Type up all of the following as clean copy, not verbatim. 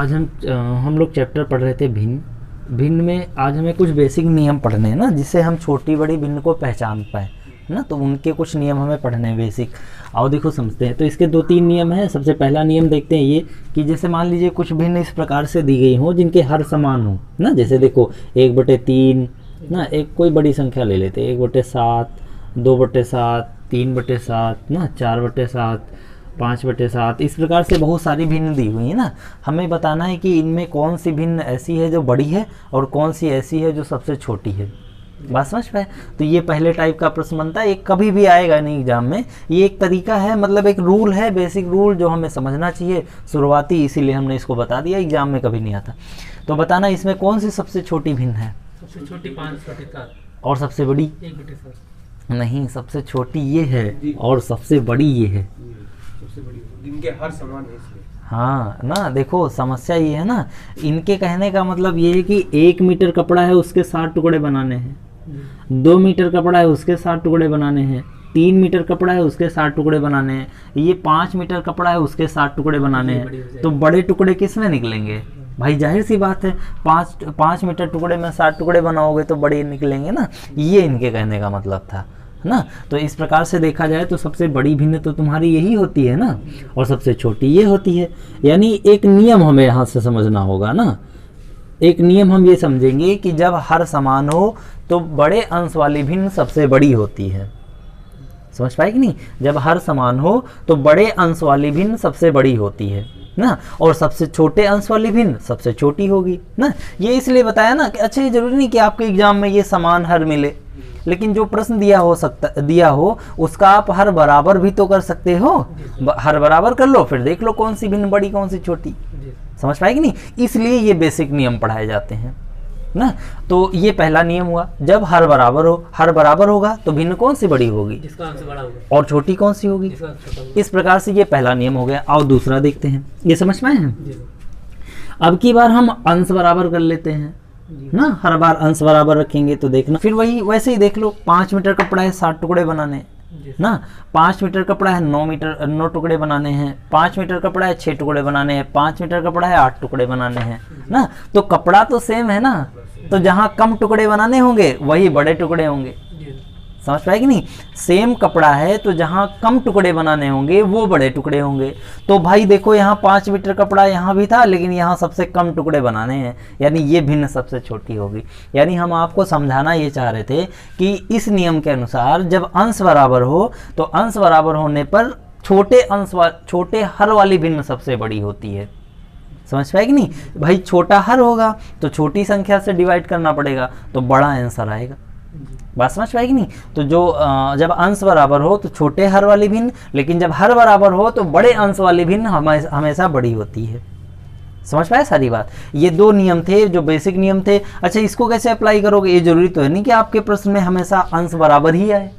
आज हम लोग चैप्टर पढ़ रहे थे भिन्न। भिन्न में आज हमें कुछ बेसिक नियम पढ़ने हैं ना, जिससे हम छोटी बड़ी भिन्न को पहचान पाए, है ना। तो उनके कुछ नियम हमें पढ़ने हैं बेसिक। आओ देखो समझते हैं। तो इसके 2-3 नियम हैं। सबसे पहला नियम देखते हैं ये कि जैसे मान लीजिए कुछ भिन्न इस प्रकार से दी गई हो जिनके हर समान हो ना। जैसे देखो 1/3 ना, एक कोई बड़ी संख्या ले लेते हैं, 1/7, 2/7, 3/7 ना, 4/7, 5/7। इस प्रकार से बहुत सारी भिन्न दी हुई है ना। हमें बताना है कि इनमें कौन सी भिन्न ऐसी है जो बड़ी है और कौन सी ऐसी है जो सबसे छोटी है। बात समझ पाए। तो ये पहले टाइप का प्रश्न बनता है। ये कभी भी आएगा नहीं एग्जाम में। ये एक तरीका है, मतलब एक रूल है, बेसिक रूल जो हमें समझना चाहिए शुरुआती, इसीलिए हमने इसको बता दिया। एग्जाम में कभी नहीं आता। तो बताना इसमें कौन सी सबसे छोटी भिन्न है। सबसे छोटी 5/7 और सबसे बड़ी 1/7 नहीं, सबसे छोटी ये है और सबसे बड़ी ये है। सबसे बड़ी जिनके हर समान है इसलिए। हाँ ना, देखो समस्या ये है ना, इनके कहने का मतलब ये है कि 1 मीटर कपड़ा है उसके 60 टुकड़े बनाने हैं, 2 मीटर कपड़ा है उसके 60 टुकड़े बनाने हैं, 3 मीटर कपड़ा है उसके 60 टुकड़े बनाने हैं, ये 5 मीटर कपड़ा है उसके 60 टुकड़े बनाने हैं। तो बड़े टुकड़े किस में निकलेंगे भाई, जाहिर सी बात है 5 मीटर टुकड़े में 60 टुकड़े बनाओगे तो बड़े निकलेंगे ना। ये इनके कहने का मतलब था ना। तो इस प्रकार से देखा जाए तो सबसे बड़ी भिन्न तो तुम्हारी यही होती है ना, और सबसे छोटी ये होती है। यानी एक नियम हमें यहाँ से समझना होगा ना। एक नियम हम ये समझेंगे कि जब हर समान हो तो बड़े अंश वाली भिन्न सबसे बड़ी होती है। समझ पाए कि नहीं। जब हर समान हो तो बड़े अंश वाली भिन्न सबसे बड़ी होती है ना, और सबसे छोटे अंश वाली भिन्न सबसे छोटी होगी ना। ये इसलिए बताया ना कि अच्छा, ये जरूरी नहीं कि आपके एग्जाम में ये समान हर मिले, लेकिन जो प्रश्न दिया हो उसका आप हर बराबर भी तो कर सकते हो। हर बराबर कर लो, फिर देख लो कौन सी भिन्न बड़ी कौन सी छोटी। समझ पाए कि नहीं। इसलिए ये बेसिक नियम पढ़ाए जाते हैं ना। तो ये पहला नियम हुआ। जब हर बराबर हो, हर बराबर होगा तो भिन्न कौन सी बड़ी होगी, जिसका अंश बड़ा होगा, और छोटी कौन सी होगी, जिसका अंश छोटा होगा। इस प्रकार से ये पहला नियम हो गया। आओ दूसरा देखते हैं। ये समझ पाए हैं। जी अब की बार हम अंश बराबर कर लेते हैं ना। हर बार अंश बराबर रखेंगे तो देखना, फिर वही वैसे ही देख लो। 5 मीटर कपड़ा है 60 टुकड़े बनाने ना, 5 मीटर कपड़ा है 9 टुकड़े बनाने हैं, 5 मीटर कपड़ा है 6 टुकड़े बनाने हैं, 5 मीटर कपड़ा है 8 टुकड़े बनाने हैं ना। तो कपड़ा तो सेम है ना, तो जहाँ कम टुकड़े बनाने होंगे वही बड़े टुकड़े होंगे। समझ पाए कि नहीं। सेम कपड़ा है तो जहाँ कम टुकड़े बनाने होंगे वो बड़े टुकड़े होंगे। तो भाई देखो यहाँ 5 मीटर कपड़ा यहाँ भी था, लेकिन यहाँ सबसे कम टुकड़े बनाने हैं, यानी ये भिन्न सबसे छोटी होगी। यानी हम आपको समझाना ये चाह रहे थे कि इस नियम के अनुसार जब अंश बराबर हो तो अंश बराबर होने पर छोटे हर वाली भिन्न सबसे बड़ी होती है। समझ पाए कि नहीं भाई। छोटा हर होगा तो छोटी संख्या से डिवाइड करना पड़ेगा तो बड़ा आंसर आएगा। बात समझ पाए कि नहीं। तो जो जब अंश बराबर हो तो छोटे हर वाली भिन्न, लेकिन जब हर बराबर हो तो बड़े अंश वाली भिन्न हमेशा बड़ी होती है। समझ पाए सारी बात। ये 2 नियम थे जो बेसिक नियम थे। अच्छा, इसको कैसे अप्लाई करोगे, ये जरूरी तो है नहीं कि आपके प्रश्न में हमेशा अंश बराबर ही आए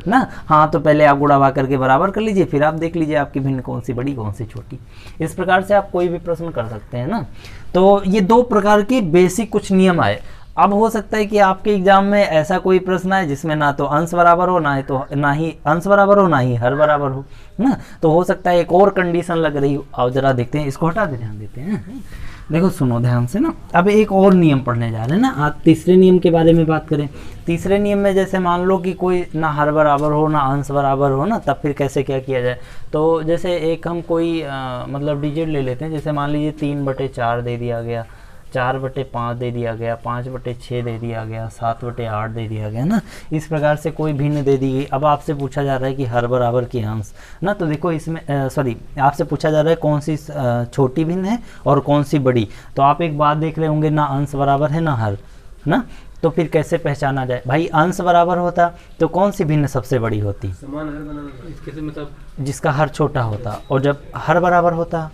ना। हाँ, तो पहले आप गुणा भाग करके बराबर कर लीजिए, फिर आप देख लीजिए आपकी भिन्न कौन सी बड़ी कौन सी छोटी। इस प्रकार से आप कोई भी प्रश्न कर सकते हैं ना। तो ये 2 प्रकार के बेसिक कुछ नियम आए। अब हो सकता है कि आपके एग्जाम में ऐसा कोई प्रश्न है जिसमें ना तो अंश बराबर हो, ना ही अंश बराबर हो, ना ही हर बराबर हो ना। तो हो सकता है एक और कंडीशन लग रही हो। आओ जरा देखते हैं, इसको हटा दे, ध्यान देते हैं। देखो सुनो ध्यान से ना। अब एक और नियम पढ़ने जा रहे हैं ना। आज तीसरे नियम के बारे में बात करें। तीसरे नियम में जैसे मान लो कि कोई ना हर बराबर हो ना अंश बराबर हो ना, तब फिर कैसे क्या किया जाए। तो जैसे एक हम कोई मतलब डिजिट ले लेते हैं। जैसे मान लीजिए 3/4 दे दिया गया, 4/5 दे दिया गया, 5/6 दे दिया गया, 7/8 दे दिया गया ना। इस प्रकार से कोई भिन्न दे दी गई। अब आपसे पूछा जा रहा है कि हर बराबर के अंश ना। तो देखो इसमें आपसे पूछा जा रहा है कौन सी छोटी भिन्न है और कौन सी बड़ी। तो आप एक बात देख रहे होंगे, ना अंश बराबर है ना हर ना। तो फिर कैसे पहचाना जाए भाई। अंश बराबर होता तो कौन सी भिन्न सबसे बड़ी होती, समान हर बनाना, इसके मतलब जिसका हर छोटा होता। और जब हर बराबर होता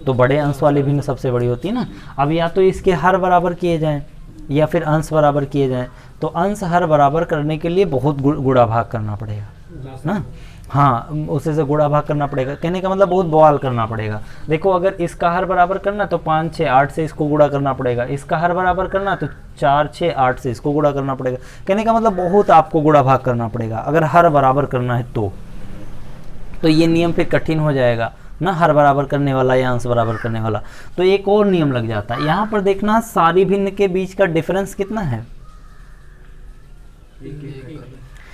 तो बड़े अंश वाली भिन्न सबसे बड़ी होती है ना। अब या तो इसके हर बराबर किए जाएं या फिर अंश बराबर किए जाएं। तो अंश हर बराबर करने के लिए बहुत गुणा भाग करना पड़ेगा ना। हाँ, उसे से गुणा भाग करना पड़ेगा। कहने का मतलब बहुत बवाल करना पड़ेगा। देखो अगर इसका हर बराबर करना तो 5, 6, 8 से इसको गुणा करना पड़ेगा। इसका हर बराबर करना तो 4, 6, 8 से इसको गुणा करना पड़ेगा। कहने का मतलब बहुत आपको गुणा भाग करना पड़ेगा अगर हर बराबर करना है तो ये नियम फिर कठिन हो जाएगा। ना, हर बराबर करने वाला या अंश बराबर करने वाला। तो एक और नियम लग जाता है। यहाँ पर देखना सारी भिन्न के बीच का डिफरेंस कितना है,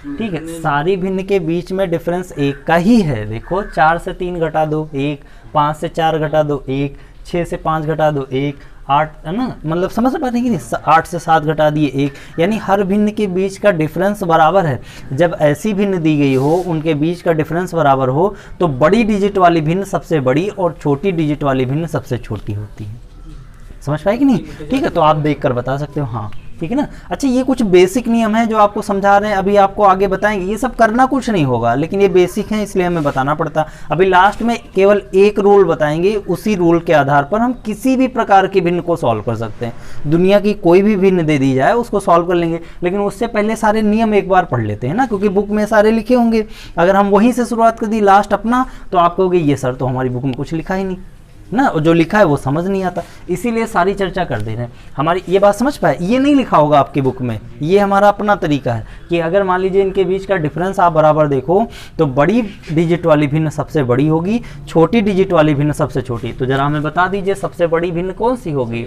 ठीक है, सारी भिन्न के बीच में डिफरेंस एक का ही है। देखो 4 से 3 घटा दो 1, 5 से 4 घटा दो 1, 6 से 5 घटा दो 1, 8 है ना, मतलब समझ पा रहे हैं कि 8 से 7 घटा दिए 1, यानी हर भिन्न के बीच का डिफरेंस बराबर है। जब ऐसी भिन्न दी गई हो, उनके बीच का डिफरेंस बराबर हो, तो बड़ी डिजिट वाली भिन्न सबसे बड़ी और छोटी डिजिट वाली भिन्न सबसे छोटी होती है। समझ पाए कि नहीं? ठीक है, तो आप देख कर बता सकते हो। हाँ ठीक है ना। अच्छा, ये कुछ बेसिक नियम है जो आपको समझा रहे हैं, अभी आपको आगे बताएंगे। ये सब करना कुछ नहीं होगा, लेकिन ये बेसिक है इसलिए हमें बताना पड़ता। अभी लास्ट में केवल एक रूल बताएंगे, उसी रूल के आधार पर हम किसी भी प्रकार की भिन्न को सॉल्व कर सकते हैं। दुनिया की कोई भी भिन्न दे दी जाए उसको सॉल्व कर लेंगे, लेकिन उससे पहले सारे नियम एक बार पढ़ लेते हैं ना, क्योंकि बुक में सारे लिखे होंगे। अगर हम वहीं से शुरुआत कर दी लास्ट अपना, तो आप कहोगे ये सर तो हमारी बुक में कुछ लिखा ही नहीं ना, जो लिखा है वो समझ नहीं आता, इसीलिए सारी चर्चा कर दे रहे हैं। हमारी ये बात समझ पाए, ये नहीं लिखा होगा आपकी बुक में, ये हमारा अपना तरीका है कि अगर मान लीजिए इनके बीच का डिफरेंस आप बराबर देखो, तो बड़ी डिजिट वाली भिन्न सबसे बड़ी होगी, छोटी डिजिट वाली भिन्न सबसे छोटी। तो जरा हमें बता दीजिए सबसे बड़ी भिन्न कौन सी होगी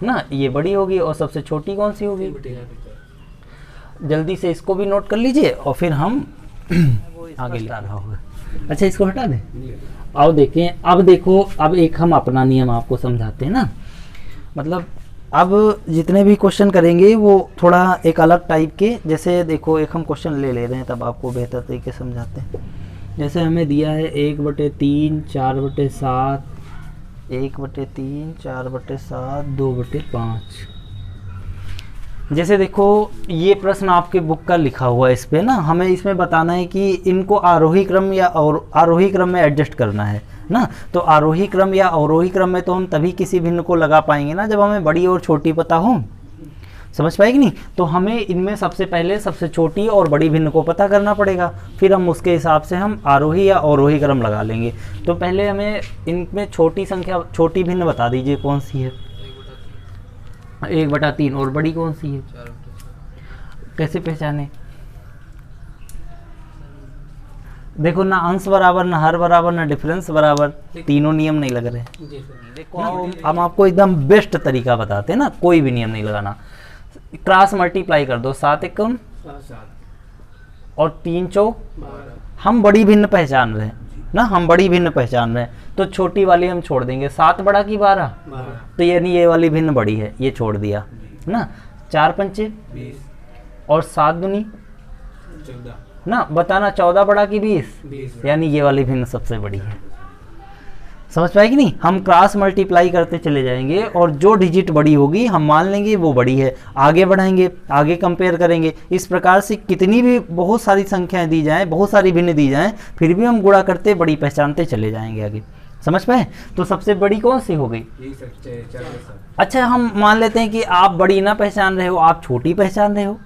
ना, ये बड़ी होगी, और सबसे छोटी कौन सी होगी? जल्दी से इसको भी नोट कर लीजिए और फिर हम आगे ले रहा होगा। अच्छा, इसको हटा दें। आओ देखें, अब देखो, अब एक हम अपना नियम आपको समझाते हैं ना, मतलब अब जितने भी क्वेश्चन करेंगे वो थोड़ा एक अलग टाइप के, जैसे देखो एक हम क्वेश्चन ले रहे हैं तब आपको बेहतर तरीके समझाते हैं। जैसे हमें दिया है 1/3 4/7, 1/3 4/7 2/5। जैसे देखो ये प्रश्न आपके बुक का लिखा हुआ है, इस पे ना हमें इसमें बताना है कि इनको आरोही क्रम या और आरोही क्रम में एडजस्ट करना है ना। तो आरोही क्रम या अवरोही क्रम में तो हम तभी किसी भिन्न को लगा पाएंगे ना जब हमें बड़ी और छोटी पता हो। समझ पाएगी नहीं? तो हमें इनमें सबसे पहले सबसे छोटी और बड़ी भिन्न को पता करना पड़ेगा, फिर हम उसके हिसाब से हम आरोही या अवरोही क्रम लगा लेंगे। तो पहले हमें इनमें छोटी संख्या, छोटी भिन्न बता दीजिए कौन सी है? 1/3। और बड़ी कौन सी है? कैसे पहचाने? देखो ना अंश बराबर, ना हर बराबर, ना डिफरेंस बराबर, तीनों नियम नहीं लग रहे। देखो हम आपको एकदम बेस्ट तरीका बताते हैं ना, कोई भी नियम नहीं लगाना। क्रॉस मल्टीप्लाई कर दो, 7 एकम और 3 चौक। हम बड़ी भिन्न पहचान रहे हैं ना, हम बड़ी भिन्न पहचान रहे हैं, तो छोटी वाली हम छोड़ देंगे। 7 बड़ा की 12, तो यानी ये वाली भिन्न बड़ी है, ये छोड़ दिया ना। 4 पंचे 20 और 7 दूनी 14 ना, बताना 14 बड़ा की 20, यानी ये वाली भिन्न सबसे बड़ी है। समझ पाएगी नहीं? हम क्रॉस मल्टीप्लाई करते चले जाएंगे और जो डिजिट बड़ी होगी हम मान लेंगे वो बड़ी है, आगे बढ़ाएंगे, आगे कंपेयर करेंगे। इस प्रकार से कितनी भी बहुत सारी संख्याएं दी जाएं, बहुत सारी भिन्न दी जाएं, फिर भी हम गुणा करते बड़ी पहचानते चले जाएंगे आगे। समझ पाए? तो सबसे बड़ी कौन सी हो गई? अच्छा, हम मान लेते हैं कि आप बड़ी ना पहचान रहे हो, आप छोटी पहचान रहे हो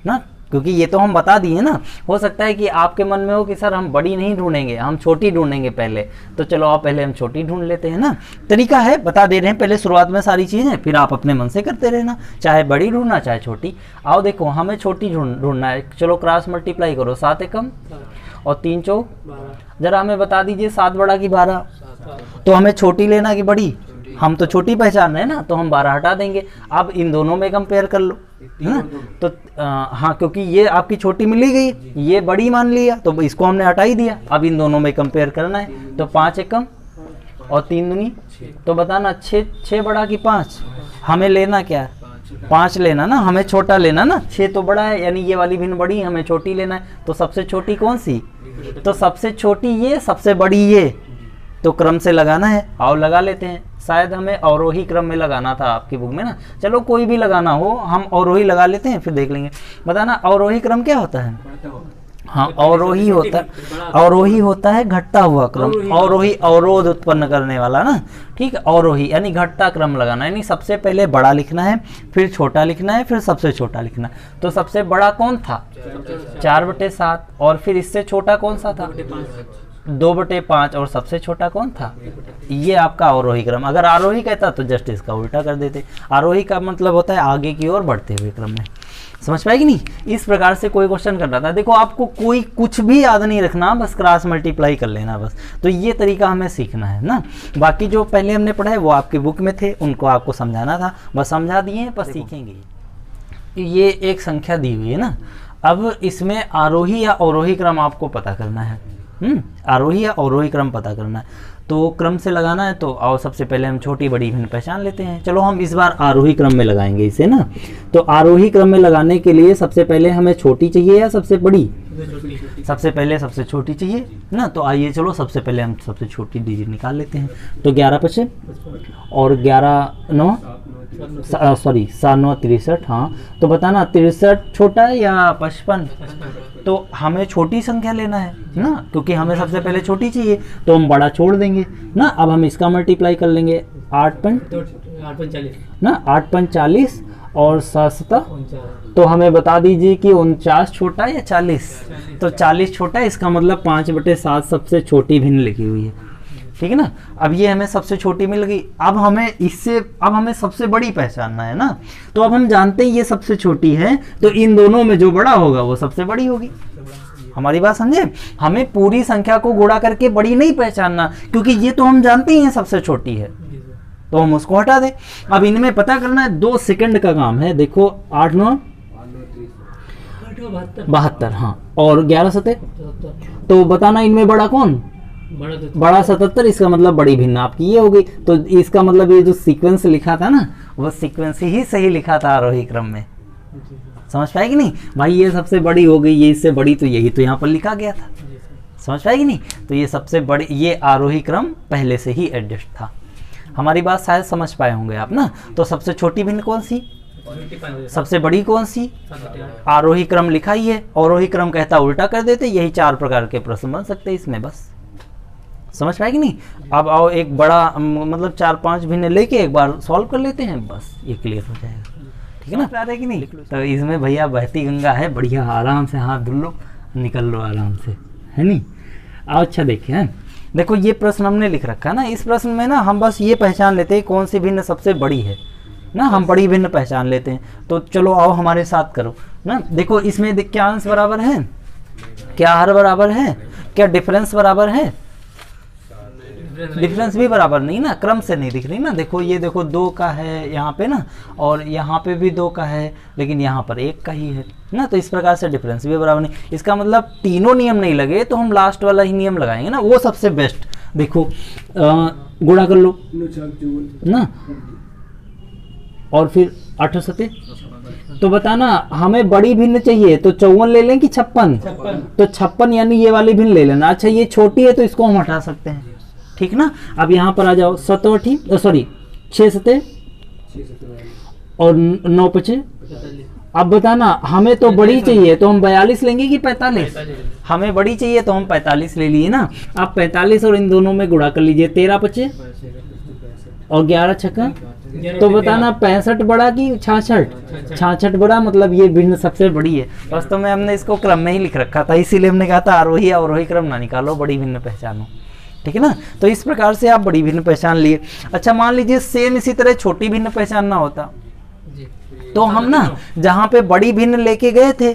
ना, क्योंकि ये तो हम बता दिए ना। हो सकता है कि आपके मन में हो कि सर हम बड़ी नहीं ढूंढेंगे, हम छोटी ढूंढेंगे पहले, तो चलो आप पहले हम छोटी ढूंढ लेते हैं ना। तरीका है, बता दे रहे हैं पहले शुरुआत में सारी चीज़ें, फिर आप अपने मन से करते रहना, चाहे बड़ी ढूंढना चाहे छोटी। आओ देखो हमें छोटी ढूंढना है, चलो क्रॉस मल्टीप्लाई करो, 7 एकम और 3 चौक। जरा हमें बता दीजिए 7 बड़ा की 12, तो हमें छोटी लेना कि बड़ी? हम तो छोटी पहचान रहे हैं ना, तो हम 12 हटा देंगे। अब इन दोनों में कंपेयर कर लो ना, तो हाँ, क्योंकि ये आपकी छोटी मिली गई, ये बड़ी मान लिया, तो इसको हमने हटा ही दिया। अब इन दोनों में कंपेयर करना है, तो 5 एकम और 3 दूनी, तो बताना 6 बड़ा की 5। हमें लेना क्या है? 5 लेना ना, हमें छोटा लेना ना, 6 तो बड़ा है, यानी ये वाली भिन्न बड़ी, हमें छोटी लेना है। तो सबसे छोटी कौन सी? तो सबसे छोटी ये, सबसे बड़ी ये, तो क्रम से लगाना है। आओ लगा लेते हैं। शायद हमें अवरोही क्रम में लगाना था आपकी बुक में ना, चलो कोई भी लगाना हो, हम अवरोही लगा लेते हैं, फिर देख लेंगे। बताना अवरोही क्रम क्या होता है? हाँ, अवरोही होता है घटता हुआ क्रम। अवरोही अवरोध उत्पन्न करने वाला ना, ठीक है। अवरोही यानी घटता क्रम लगाना, यानी सबसे पहले बड़ा लिखना है, फिर छोटा लिखना है, फिर सबसे छोटा लिखना है। तो सबसे बड़ा कौन था? 4/7, और फिर इससे छोटा कौन सा था? 2/5, और सबसे छोटा कौन था? ये आपका अवरोही क्रम। अगर आरोही कहता तो जस्ट इसका उल्टा कर देते। आरोही का मतलब होता है आगे की ओर बढ़ते हुए क्रम में। समझ पाएगी नहीं? इस प्रकार से कोई क्वेश्चन कर रहा था। देखो आपको कोई कुछ भी याद नहीं रखना, बस क्रॉस मल्टीप्लाई कर लेना बस। तो ये तरीका हमें सीखना है ना। बाकी जो पहले हमने पढ़ा है वो आपकी बुक में थे, उनको आपको समझाना था, बस समझा दिए, बस सीखेंगे। ये एक संख्या दी हुई है ना, अब इसमें आरोही या अवरोही क्रम आपको पता करना है। आरोही या अवरोही क्रम पता करना है, तो क्रम से लगाना है। तो आओ सबसे पहले हम छोटी बड़ी भिन्न पहचान लेते हैं। चलो हम इस बार आरोही क्रम में लगाएंगे इसे ना। तो आरोही क्रम में लगाने के लिए सबसे पहले हमें छोटी चाहिए या सबसे बड़ी? सबसे पहले सबसे छोटी चाहिए ना। तो आइए चलो सबसे पहले हम सबसे छोटी डिजिट निकाल लेते हैं। तो 11 पचे और 11 9 सॉरी 7 9 63। हाँ तो बताना 63 छोटा है या 55? तो हमें छोटी संख्या लेना है ना, क्योंकि हमें सबसे पहले छोटी चाहिए, तो हम बड़ा छोड़ देंगे ना। अब हम इसका मल्टीप्लाई कर लेंगे 8 ना, 8 5 40 और 7 तो हमें बता दीजिए कि 49 छोटा है या 40? तो 40 छोटा है, इसका मतलब 5/7 सबसे छोटी भिन्न लिखी हुई है, ठीक है ना। अब ये हमें सबसे छोटी मिल गई। अब हमें सबसे बड़ी पहचानना है ना। तो अब हम जानते हैं ये सबसे छोटी है, तो इन दोनों में जो बड़ा होगा वो सबसे बड़ी होगी। हमारी बात समझे? हमें पूरी संख्या को गुणा करके बड़ी नहीं पहचानना, क्योंकि ये तो हम जानते हैं सबसे छोटी है, तो हम उसको हटा दें। अब इनमें पता करना है, 2 सेकंड का काम है। देखो 8 9 72, हाँ, और 11 7 तो बताना इनमें बड़ा कौन? बड़ा 77, इसका मतलब बड़ी भिन्न आपकी ये हो गई। तो इसका मतलब ये जो सीक्वेंस लिखा था ना, वो सीक्वेंस ही सही लिखा था आरोही क्रम में। समझ पाएगी नहीं भाई? ये सबसे बड़ी हो गई, ये इससे बड़ी, तो यही तो यहाँ पर लिखा गया था। समझ पाएगी नहीं? तो ये सबसे बड़ी, ये आरोही क्रम पहले से ही एडजस्ट था। हमारी बात शायद समझ पाए होंगे आप ना। तो सबसे छोटी भिन्न कौन सी, सबसे बड़ी कौन सी? आरोही क्रम लिखा ही है, अवरोही क्रम कहता उल्टा कर देते। यही 4 प्रकार के प्रश्न बन सकते हैं इसमें, बस। समझ पाएगी नहीं? अब आओ एक बड़ा मतलब 4-5 भिन्न लेके एक बार सॉल्व कर लेते हैं, बस ये क्लियर हो जाएगा, ठीक है ना? प्यार है कि नहीं? तो इसमें भैया बहती गंगा है, बढ़िया आराम से हाथ धुल लो, निकल लो आराम से, है नहीं? अच्छा देखिए, हैं देखो ये प्रश्न हमने लिख रखा है ना। इस प्रश्न में ना हम बस ये पहचान लेते हैं कौन सी भिन्न सबसे बड़ी है ना, हम बड़ी भिन्न पहचान लेते हैं। तो चलो आओ हमारे साथ करो ना। देखो इसमें क्या अंश बराबर है, क्या हर बराबर है, क्या डिफरेंस बराबर है? डिफरेंस भी बराबर नहीं ना, क्रम से नहीं दिख रही ना। देखो ये देखो 2 का है यहाँ पे ना, और यहाँ पे भी 2 का है, लेकिन यहाँ पर 1 का ही है ना। तो इस प्रकार से डिफरेंस भी बराबर नहीं। इसका मतलब तीनों नियम नहीं लगे, तो हम लास्ट वाला ही नियम लगाएंगे ना, वो सबसे बेस्ट। देखो गुणा कर लो ना, और फिर 8 7 तो बताना हमें बड़ी भिन्न चाहिए, तो 54 ले लें कि 56? तो 56 यानी ये वाली भिन्न ले लेना। अच्छा ये छोटी है तो इसको हम हटा सकते हैं, ठीक ना। अब यहाँ पर आ जाओ 7 सॉरी 6 7 और 9 5। अब बताना हमें तो बड़ी चाहिए, तो हम 42 लेंगे कि 45? हमें बड़ी चाहिए तो हम 45 ले लिए ना। आप 45 और इन दोनों में गुणा कर लीजिए, 13 5 और 11 6। तो बताना 65 बड़ा कि 66? 66 बड़ा, मतलब ये भिन्न सबसे बड़ी है। वास्तव में हमने इसको क्रम में ही लिख रखा था, इसीलिए हमने कहा था आरोही अवरोही क्रम ना निकालो, बड़ी भिन्न पहचानो, ठीक है ना। तो इस प्रकार से आप बड़ी भिन्न पहचान लिए। अच्छा मान लीजिए सेम इसी तरह छोटी भिन्न पहचानना होता, तो हम ना जहाँ पे बड़ी भिन्न लेके गए थे,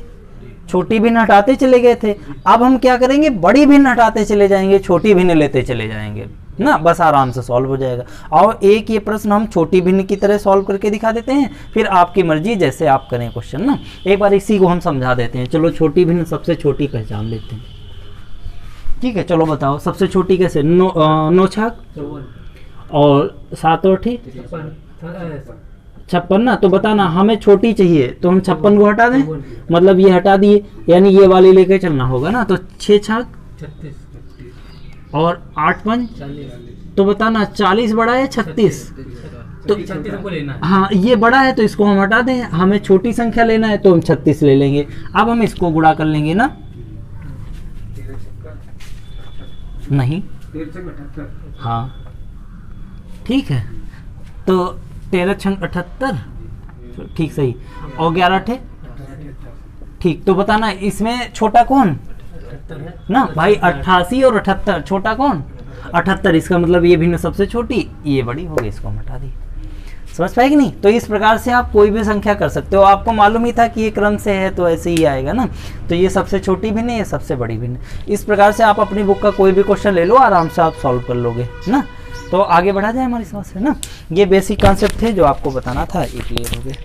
छोटी भिन्न हटाते चले गए थे। अब हम क्या करेंगे, बड़ी भिन्न हटाते चले जाएंगे, छोटी भिन्न लेते चले जाएंगे ना, बस आराम से सॉल्व हो जाएगा। और एक ये प्रश्न हम छोटी भिन्न की तरह सॉल्व करके दिखा देते हैं, फिर आपकी मर्जी जैसे आप करें क्वेश्चन ना। एक बार इसी को हम समझा देते हैं। चलो छोटी भिन्न सबसे छोटी पहचान लेते हैं, ठीक है। चलो बताओ सबसे छोटी कैसे? 9 छाक और 7 8 56 ना। तो बताना हमें छोटी चाहिए, तो हम 56 को हटा दें, मतलब ये हटा दिए, यानी ये वाली लेके चलना होगा ना। तो 6 छाक 36 और 8 5 तो बताना 40 बड़ा है 36? तो 36 हमको लेना है। हाँ ये बड़ा है तो इसको हम हटा दें, हमें छोटी संख्या लेना है तो हम 36 ले लेंगे। अब हम इसको गुणा कर लेंगे ना, नहीं हाँ ठीक है। तो 13 6 78, ठीक सही, और 11 8 ठीक। तो बताना इसमें छोटा कौन ना भाई? 88 और 78, छोटा कौन? 78। इसका मतलब ये भिन्न सबसे छोटी, ये बड़ी हो गई, इसको हम हटा दी। समझ पाए कि नहीं? तो इस प्रकार से आप कोई भी संख्या कर सकते हो। आपको मालूम ही था कि ये क्रम से है तो ऐसे ही आएगा ना। तो ये सबसे छोटी भिन्न है, ये सबसे बड़ी भिन्न। इस प्रकार से आप अपनी बुक का कोई भी क्वेश्चन ले लो, आराम से आप सॉल्व कर लोगे ना। तो आगे बढ़ा जाए हमारी समस्या ना। ये बेसिक कॉन्सेप्ट थे जो आपको बताना था, ये क्लियर हो गए।